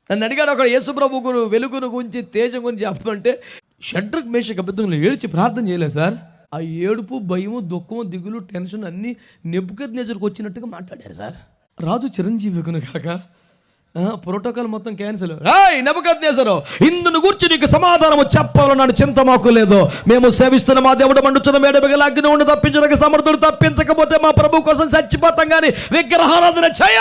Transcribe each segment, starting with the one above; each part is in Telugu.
నన్ను అడిగాడు ఒక యేసుప్రభు వెలుగును గురించి తేజం గురించి చెప్పమంటే షడ్రక్ మేషక్ అబద్ధంలో ఏడ్చి ప్రార్థన చేయలేదు సార్. ఆ ఏడుపు, భయము, దుఃఖము, దిగులు, టెన్షన్ అన్నీ నెబుకద్నెజరుకు వచ్చినట్టుగా మాట్లాడారు సార్. రాజు చిరంజీవికును కాక ప్రోటోకాల్ మొత్తం క్యాన్సిల్. రాయ్ నెబుకద్నెజరు, ఇందును గురించి నీకు సమాధానము చెప్పాలన్నాడు. చింత మాకు లేదు, మేము సేవిస్తున్న మా దేవుడు మండుచున్న మేడబిగల అగ్ని ఉండి తప్పించడానికి సమర్థుడు, తప్పించకపోతే మా ప్రభు కోసం చచ్చిపోతాం కానీ విగ్రహారాధన చేయ.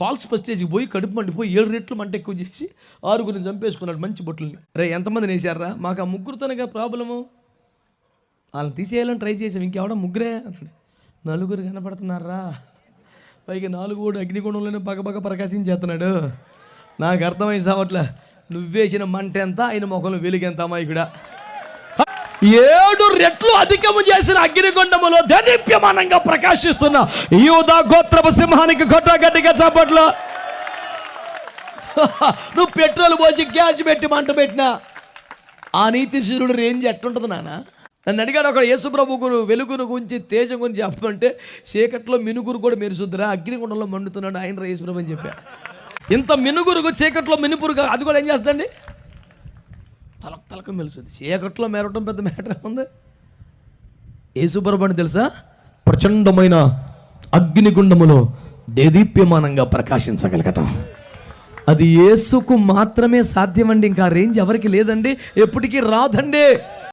ఫాల్స్ ప్రెస్టేజ్కి పోయి కడుపు మండిపోయి 7 రెట్లు మంట ఎక్కువ చేసి 6గురిని చంపేసుకున్నాడు మంచి బొట్టుల్ని. రే ఎంతమందిని వేసారా? మాకు ఆ ముగ్గురుతోనే ప్రాబ్లము, వాళ్ళని తీసేయాలని ట్రై చేసాం, ఇంకెవడం ముగ్గురే అన్నాడు. 4 కనపడుతున్నారా? పైగా 4 కూడా అగ్నిగుణంలోనే బగబగ ప్రకాశించేస్తున్నాడు. నాకు అర్థమైంది సావట్లే. నువ్వేసిన మంట ఎంత, ఆయన మొక్కలు వెలుగెంత అమాయకుడా. 7 రెట్లు అధికము చేసిన అగ్నిగుండములో దేదీప్యమానంగా ప్రకాశిస్తున్న యూదా గోత్రపు సింహానికి గట్టిగా చాపట్లో. నువ్వు పెట్రోల్ పోసి గ్యాస్ పెట్టి మంట పెట్టినా ఆ నీతిశూరుడు రేంజ్ ఎట్టుంటుంది నాన్న? నన్ను అడిగాడు ఒక యేసుప్రభు వెలుగును గురించి తేజం గురించి చెప్పమంటే చీకట్లో మినుగురు కూడా మెరుసుద్దురా, అగ్నిగుండంలో మండుతున్నాడు ఆయన యేసుప్రభు అని చెప్పా. ఇంత మినుగురుగు చీకట్లో మినుపురుగా అది కూడా ఏం చేస్తుందండి? తలక మెలుస్తుంది. చీకట్లో మెరవటం పెద్ద మ్యాటర్ ఉంది. యేసుప్రభు అని తెలుసా? ప్రచండమైన అగ్నిగుండములో దేదీప్యమానంగా ప్రకాశించగలగటం. అది యేసుకు మాత్రమే సాధ్యమండి. ఇంకా రేంజ్ ఎవరికి లేదండి, ఎప్పటికీ రాదండి.